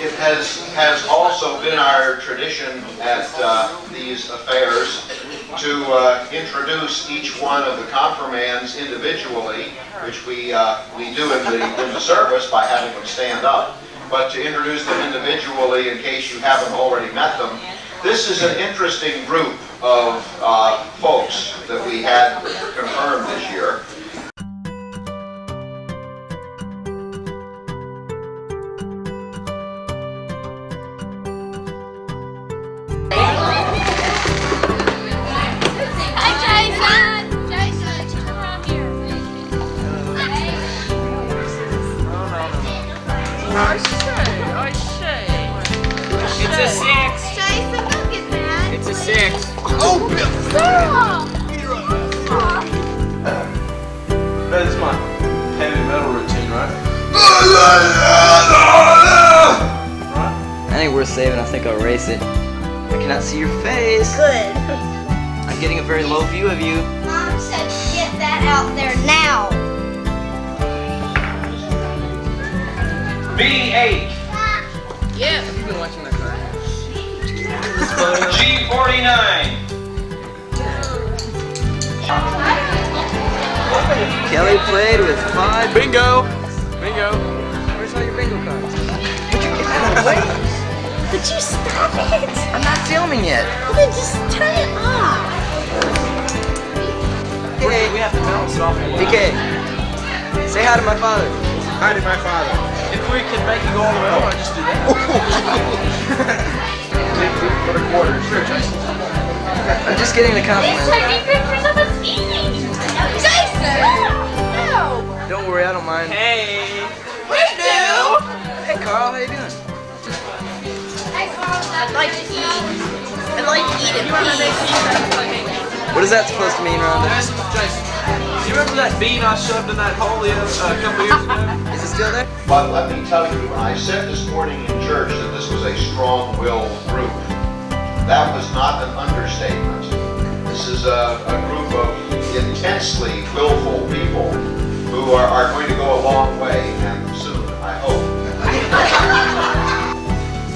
It has also been our tradition at these affairs to introduce each one of the confirmands individually, which we do in the service by having them stand up, but to introduce them individually in case you haven't already met them. This is an interesting group of folks that we had confirmed this year. It's a 6. Jason, don't get mad. It's a 6. Oh, Bill! That's my heavy metal routine, right? I think we're saving. I think I'll erase it. I cannot see your face. Good. I'm getting a very low view of you. Mom said get that out there now. B8. Yeah, you've been watching my car. G49. Kelly played with 5. Bingo! Bingo! Where's all your bingo cards? Would you stop it? I'm not filming yet. Well, then just turn it off. Hey, We have to balance it off. DK, say hi to my father. Hi to my father. If we can make you go all the way over, I'll just do that. For a quarter. Sure, Jason. I'm just getting the compliment. Taking pictures of us eating. Jason! No! Don't worry, I don't mind. Hey. We do! Hey Carl, how you doing? I'd like to eat. I'd like to eat in peace. What is that supposed to mean, Rhonda? Jason, you remember that bean I shoved in that hole a couple years ago? Is it still there? But let me tell you, when I said this morning in church that this was a strong-willed group, that was not an understatement. This is a group of intensely willful people who are going to go a long way, and soon, I hope.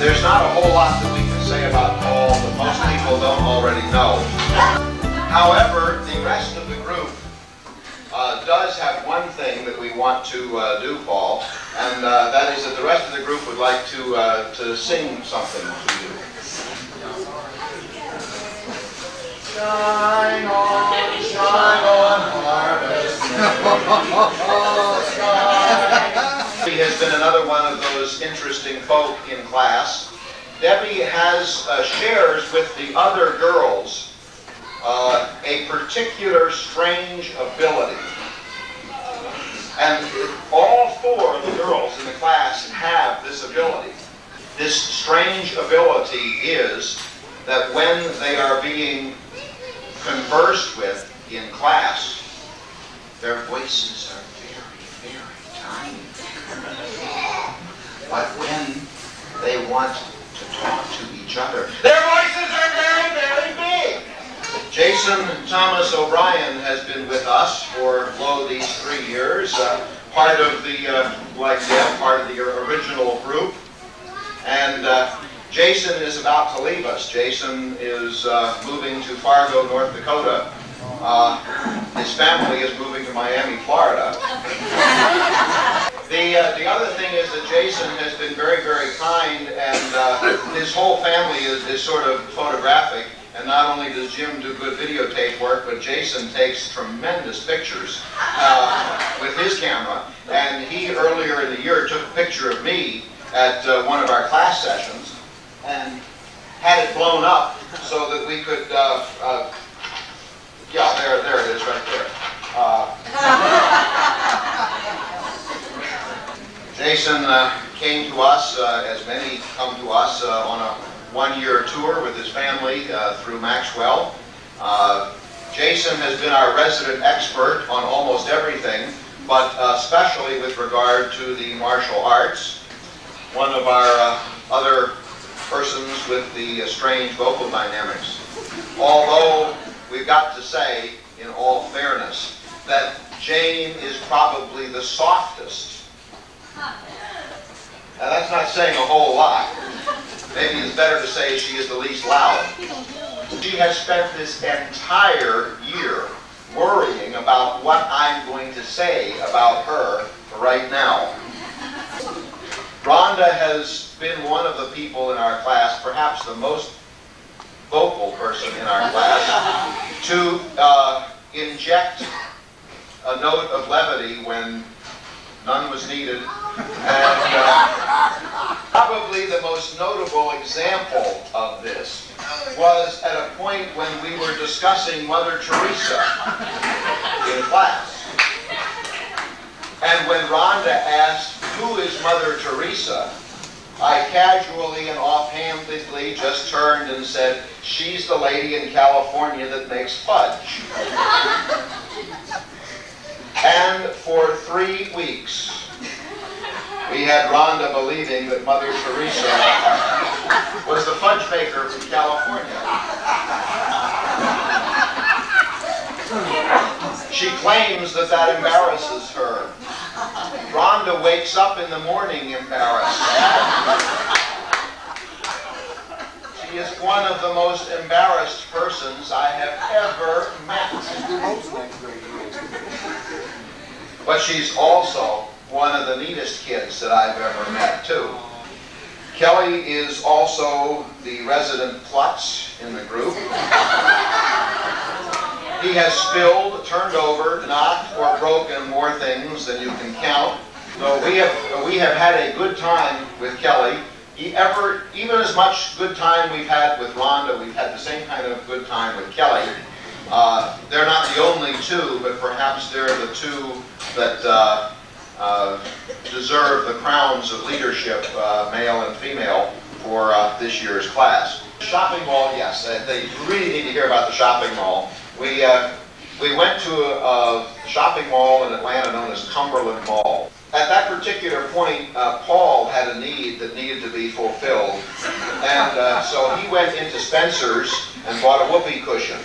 There's not a whole lot that we can say about Paul that most people don't already know. However, the rest of the group does have one thing that we want to do, Paul, and that is that the rest of the group would like to sing something to you. Shine on, harvest. Debbie has been another one of those interesting folk in class. Debbie has shares with the other girls a particular strange ability. And all 4 of the girls in the class have this ability. This strange ability is that when they are being conversed with in class, their voices are very, very tiny. But when they want to talk to each other, their voices are very, very big. Jason Thomas O'Brien has been with us for, these 3 years, part of the, part of the original group. And Jason is about to leave us. Jason is moving to Fargo, North Dakota. His family is moving to Miami, Florida. The other thing is that Jason has been very, very kind, and his whole family is sort of photographic. And not only does Jim do good videotape work, but Jason takes tremendous pictures with his camera. And he, earlier in the year, took a picture of me at one of our class sessions and had it blown up so that we could, yeah, there it is right there. Jason came to us, as many come to us, on a one-year tour with his family through Maxwell. Jason has been our resident expert on almost everything, but especially with regard to the martial arts. One of our other persons with the strange vocal dynamics. Although we've got to say, in all fairness, that Jane is probably the softest Now that's not saying a whole lot. Maybe it's better to say she is the least loud. She has spent this entire year worrying about what I'm going to say about her right now. Rhonda has been one of the people in our class, perhaps the most vocal person in our class, to inject a note of levity when none was needed. And probably the most notable example of this was at a point when we were discussing Mother Teresa in class. And when Rhonda asked, "Who is Mother Teresa?" I casually and offhandedly just turned and said, "She's the lady in California that makes fudge." And for 3 weeks, we had Rhonda believing that Mother Teresa was the fudge maker from California. She claims that that embarrasses her. Rhonda wakes up in the morning embarrassed. She is one of the most embarrassed persons I have ever met. But she's also one of the neatest kids that I've ever met, too. Kelly is also the resident klutz in the group. He has spilled, turned over, knocked, or broken more things than you can count. So we have had a good time with Kelly. Even as much good time we've had with Rhonda, we've had the same kind of good time with Kelly. They're not the only two, but perhaps they're the two that deserve the crowns of leadership, male and female, for this year's class. Shopping mall, yes, they really need to hear about the shopping mall. We went to a shopping mall in Atlanta known as Cumberland Mall. At that particular point, Paul had a need that needed to be fulfilled, and so he went into Spencer's and bought a whoopee cushion.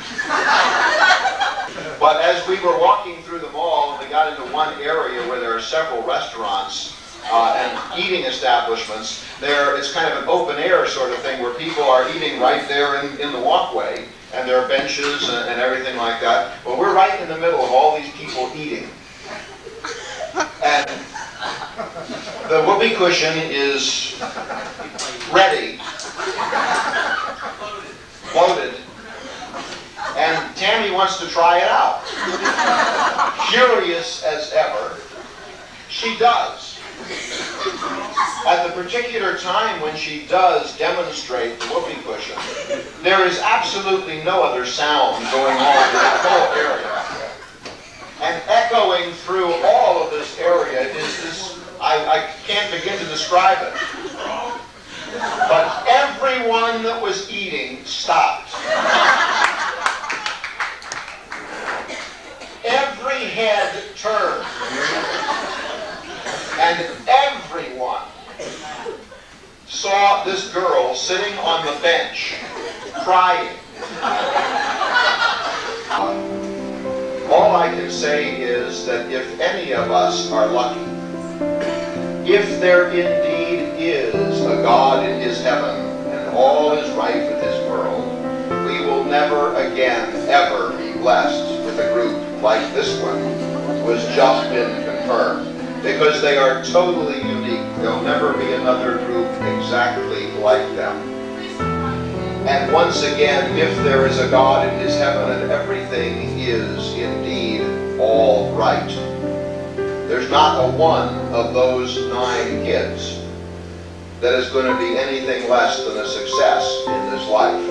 But as we were walking through the mall, and we got into one area where there are several restaurants and eating establishments, it's kind of an open air sort of thing where people are eating right there in the walkway, and there are benches and everything like that. Well, we're right in the middle of all these people eating. And the whoopee cushion is ready, loaded, and Tammy wants to try it out. Curious as ever, she does. At the particular time when she does demonstrate the whoopee cushion, there is absolutely no other sound going on in that whole area. And echoing through all of this area is this, I can't begin to describe it. But everyone that was eating stopped. Every head turned. And everyone saw this girl sitting on the bench, crying. All I can say is that if any of us are lucky, if there indeed is a God in his heaven and all is right with his world, we will never again, ever be blessed with a group like this one who has just been confirmed. Because they are totally unique. There'll never be another group exactly like them. And once again, if there is a God in his heaven and everything is indeed all right, there's not a one of those 9 kids that is going to be anything less than a success in this life.